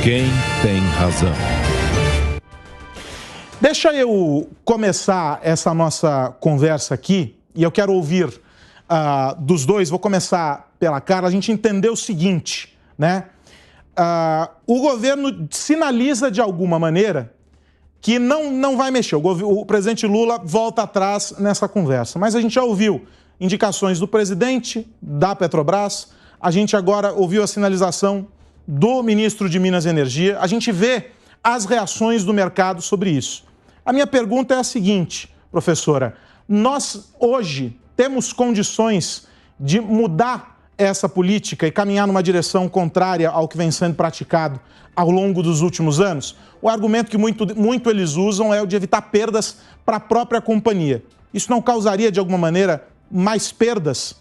Quem tem razão? Deixa eu começar essa nossa conversa aqui, e eu quero ouvir dos dois. Vou começar pela Carla. A gente entendeu o seguinte, né? O governo sinaliza de alguma maneira que não vai mexer. O presidente Lula volta atrás nessa conversa. Mas a gente já ouviu indicações do presidente, da Petrobras, a gente agora ouviu a sinalização do ministro de Minas e Energia, a gente vê as reações do mercado sobre isso. A minha pergunta é a seguinte, professora: nós hoje temos condições de mudar essa política e caminhar numa direção contrária ao que vem sendo praticado ao longo dos últimos anos? O argumento que muito eles usam é o de evitar perdas para a própria companhia. Isso não causaria, de alguma maneira, mais perdas?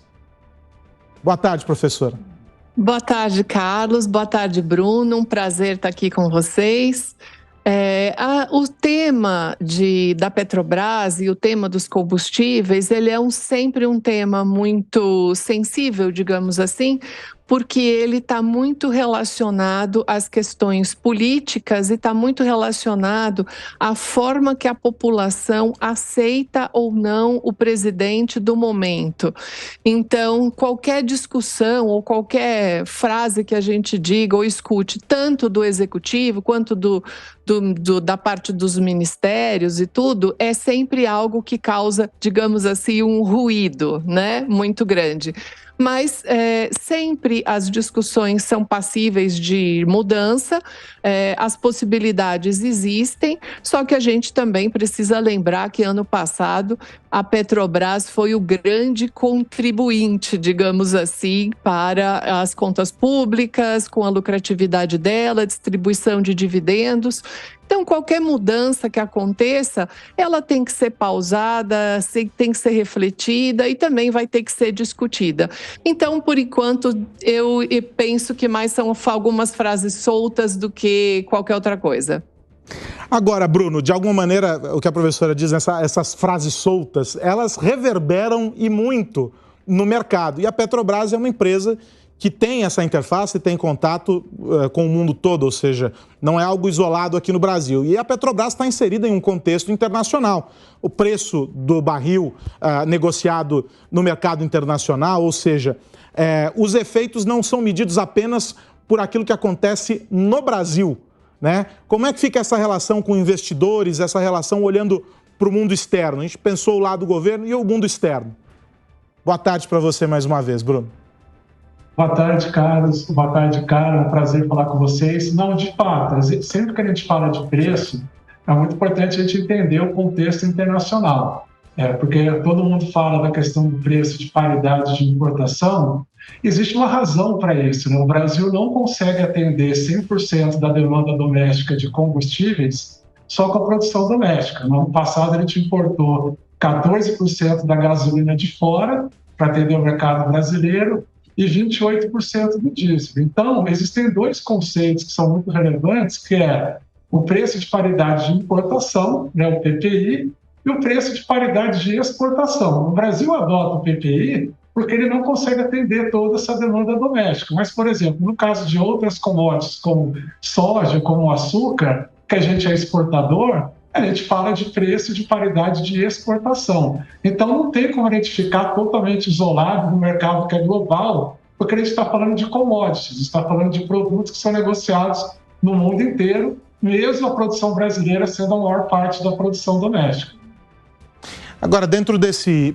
Boa tarde, professora. Boa tarde, Carlos. Boa tarde, Bruno. Um prazer estar aqui com vocês. O tema da Petrobras e o tema dos combustíveis, ele é sempre um tema muito sensível, digamos assim, porque ele está muito relacionado às questões políticas e está muito relacionado à forma que a população aceita ou não o presidente do momento. Então, qualquer discussão ou qualquer frase que a gente diga ou escute, tanto do executivo quanto da parte dos ministérios e tudo, é sempre algo que causa, digamos assim, um ruído, né, muito grande. Mas sempre as discussões são passíveis de mudança, as possibilidades existem, só que a gente também precisa lembrar que ano passado a Petrobras foi o grande contribuinte, digamos assim, para as contas públicas, com a lucratividade dela, distribuição de dividendos. Então, qualquer mudança que aconteça, ela tem que ser pausada, tem que ser refletida e também vai ter que ser discutida. Então, por enquanto, eu penso que mais são algumas frases soltas do que qualquer outra coisa. Agora, Bruno, de alguma maneira, o que a professora diz, essas frases soltas, elas reverberam e muito no mercado. E a Petrobras é uma empresa que tem essa interface, tem contato com o mundo todo, ou seja, não é algo isolado aqui no Brasil. E a Petrobras está inserida em um contexto internacional. O preço do barril negociado no mercado internacional, ou seja, os efeitos não são medidos apenas por aquilo que acontece no Brasil, né? Como é que fica essa relação com investidores, essa relação olhando para o mundo externo? A gente pensou o lado do governo e o mundo externo. Boa tarde para você mais uma vez, Bruno. Boa tarde, Carlos. Boa tarde, Carla. É um prazer falar com vocês. Não, de fato, sempre que a gente fala de preço, é muito importante a gente entender o contexto internacional. Porque todo mundo fala da questão do preço de paridade de importação. Existe uma razão para isso, né? O Brasil não consegue atender 100% da demanda doméstica de combustíveis só com a produção doméstica. No ano passado, a gente importou 14% da gasolina de fora para atender o mercado brasileiro e 28% do diesel. Então, existem dois conceitos que são muito relevantes, que é o preço de paridade de importação, né, o PPI, e o preço de paridade de exportação. O Brasil adota o PPI porque ele não consegue atender toda essa demanda doméstica. Mas, por exemplo, no caso de outras commodities, como soja, como açúcar, que a gente é exportador, a gente fala de preço de paridade de exportação. Então, não tem como a gente ficar totalmente isolado no mercado que é global, porque a gente está falando de commodities, está falando de produtos que são negociados no mundo inteiro, mesmo a produção brasileira sendo a maior parte da produção doméstica. Agora, dentro desse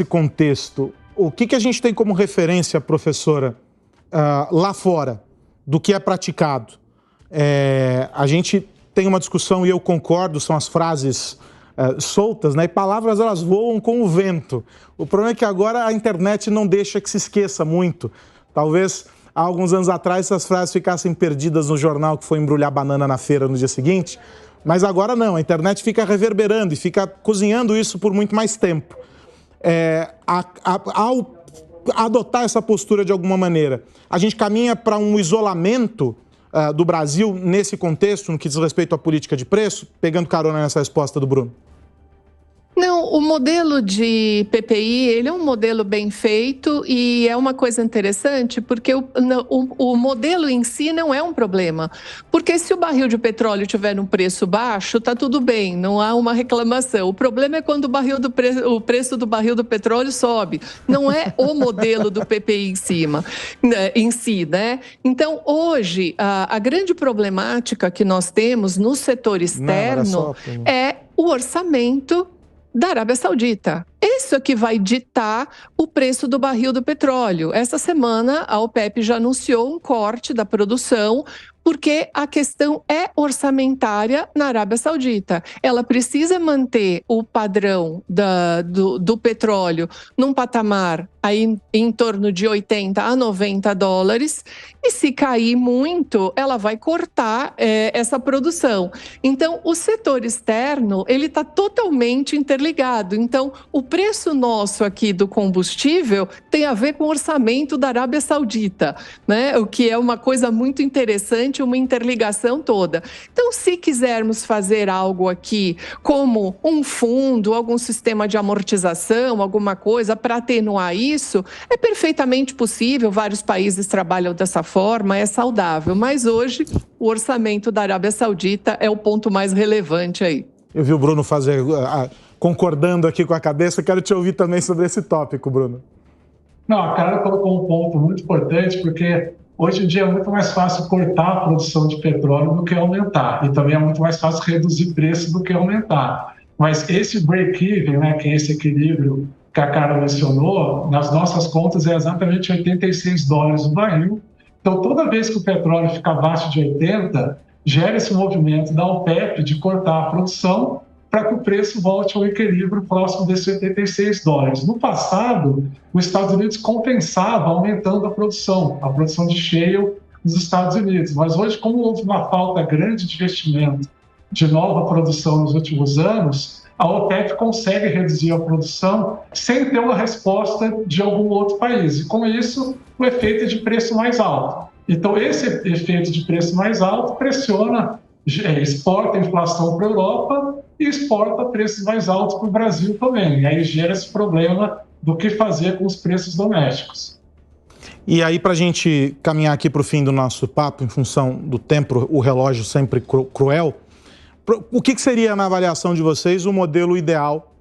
contexto, o que a gente tem como referência, professora, lá fora, do que é praticado? A gente tem uma discussão, e eu concordo, são as frases soltas, né? E palavras, elas voam com o vento. O problema é que agora a internet não deixa que se esqueça muito. Talvez há alguns anos atrás essas frases ficassem perdidas no jornal que foi embrulhar banana na feira no dia seguinte, mas agora não, a internet fica reverberando e fica cozinhando isso por muito mais tempo. Ao adotar essa postura de alguma maneira, a gente caminha para um isolamento do Brasil nesse contexto, no que diz respeito à política de preço, pegando carona nessa resposta do Bruno? Não, o modelo de PPI, ele é um modelo bem feito e é uma coisa interessante porque o modelo em si não é um problema. Porque se o barril de petróleo tiver num preço baixo, está tudo bem, não há uma reclamação. O problema é quando o preço do barril do petróleo sobe. Não é o modelo do PPI em si, né? Então, hoje, a grande problemática que nós temos no setor externo é o orçamento da Arábia Saudita. Isso é que vai ditar o preço do barril do petróleo. Essa semana, a OPEP já anunciou um corte da produção, porque a questão é orçamentária na Arábia Saudita. Ela precisa manter o padrão do petróleo num patamar aí em torno de 80 a 90 dólares, e se cair muito, ela vai cortar essa produção. Então, o setor externo, ele está totalmente interligado. Então, o preço nosso aqui do combustível tem a ver com o orçamento da Arábia Saudita, né? O que é uma coisa muito interessante, uma interligação toda. Então, se quisermos fazer algo aqui, como um fundo, algum sistema de amortização, alguma coisa para atenuar isso, é perfeitamente possível, vários países trabalham dessa forma, é saudável, mas hoje o orçamento da Arábia Saudita é o ponto mais relevante aí. Eu vi o Bruno concordando aqui com a cabeça, quero te ouvir também sobre esse tópico, Bruno. Não, a Carla colocou um ponto muito importante, porque hoje em dia é muito mais fácil cortar a produção de petróleo do que aumentar, e também é muito mais fácil reduzir preço do que aumentar. Mas esse break-even, né, que é esse equilíbrio que a Carla mencionou, nas nossas contas é exatamente 86 dólares o barril. Então, toda vez que o petróleo fica abaixo de 80, gera esse movimento da OPEP de cortar a produção para que o preço volte ao equilíbrio próximo desses 86 dólares. No passado, os Estados Unidos compensava aumentando a produção de shale nos Estados Unidos. Mas hoje, como houve uma falta grande de investimento de nova produção nos últimos anos, a OPEP consegue reduzir a produção sem ter uma resposta de algum outro país. E com isso, o efeito de preço mais alto. Então, esse efeito de preço mais alto pressiona, exporta a inflação para a Europa e exporta preços mais altos para o Brasil também. E aí gera esse problema do que fazer com os preços domésticos. E aí, para a gente caminhar aqui para o fim do nosso papo, em função do tempo, o relógio sempre cruel, o que seria, na avaliação de vocês, o modelo ideal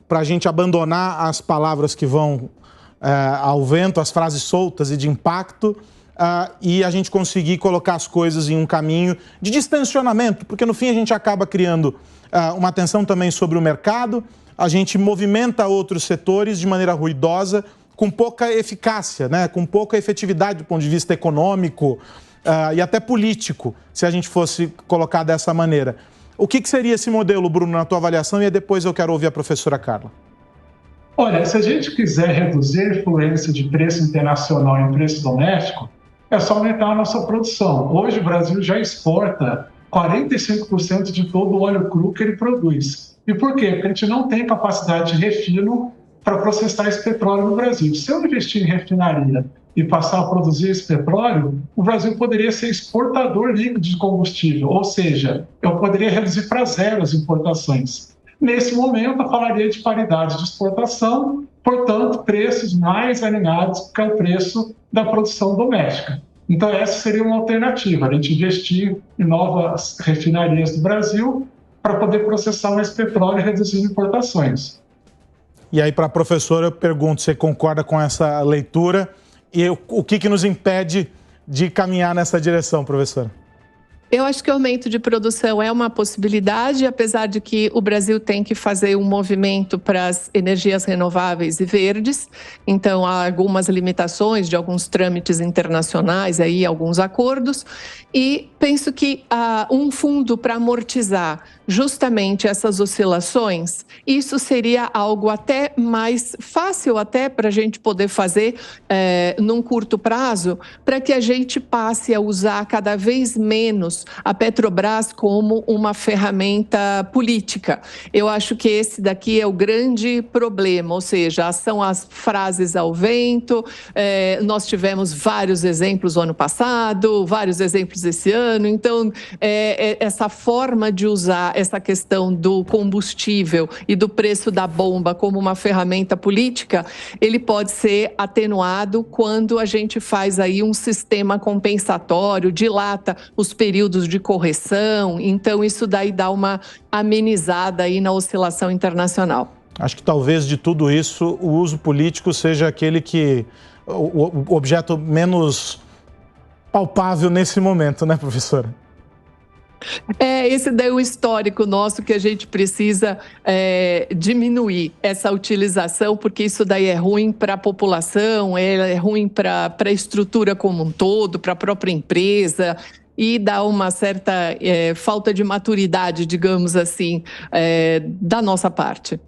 para a gente abandonar as palavras que vão ao vento, as frases soltas e de impacto, e a gente conseguir colocar as coisas em um caminho de distensionamento, porque no fim a gente acaba criando uma atenção também sobre o mercado, a gente movimenta outros setores de maneira ruidosa, com pouca eficácia, né? Com pouca efetividade do ponto de vista econômico e até político, se a gente fosse colocar dessa maneira. O que seria esse modelo, Bruno, na tua avaliação? E depois eu quero ouvir a professora Carla. Olha, se a gente quiser reduzir a influência de preço internacional em preço doméstico, é só aumentar a nossa produção. Hoje o Brasil já exporta 45% de todo o óleo cru que ele produz. E por quê? Porque a gente não tem capacidade de refino para processar esse petróleo no Brasil. Se eu investir em refinaria e passar a produzir esse petróleo, o Brasil poderia ser exportador líquido de combustível, ou seja, eu poderia reduzir para zero as importações. Nesse momento, eu falaria de paridade de exportação, portanto, preços mais alinhados que é o preço da produção doméstica. Então, essa seria uma alternativa, a gente investir em novas refinarias do Brasil para poder processar mais petróleo e reduzir importações. E aí, para a professora, eu pergunto, você concorda com essa leitura? E o que nos impede de caminhar nessa direção, professora? Eu acho que o aumento de produção é uma possibilidade, apesar de que o Brasil tem que fazer um movimento para as energias renováveis e verdes. Então, há algumas limitações de alguns trâmites internacionais, aí, alguns acordos. E penso que um fundo para amortizar justamente essas oscilações, isso seria algo até mais fácil até para a gente poder fazer num curto prazo, para que a gente passe a usar cada vez menos vemos a Petrobras como uma ferramenta política. Eu acho que esse daqui é o grande problema, ou seja, são as frases ao vento. Nós tivemos vários exemplos no ano passado, vários exemplos esse ano. Então, essa forma de usar essa questão do combustível e do preço da bomba como uma ferramenta política, ele pode ser atenuado quando a gente faz aí um sistema compensatório, dilata os períodos de correção. Então, isso daí dá uma amenizada aí na oscilação internacional. Acho que talvez de tudo isso, o uso político seja aquele que o objeto menos palpável nesse momento, né, professora? Esse daí é o histórico nosso que a gente precisa diminuir essa utilização, porque isso daí é ruim para a população, é ruim para a estrutura como um todo, para a própria empresa, e dá uma certa falta de maturidade, digamos assim, da nossa parte.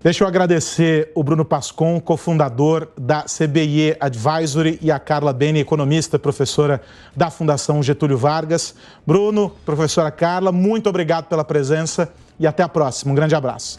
Deixa eu agradecer o Bruno Pascon, cofundador da CBIE Advisory, e a Carla Bene, economista, professora da Fundação Getúlio Vargas. Bruno, professora Carla, muito obrigado pela presença e até a próxima. Um grande abraço.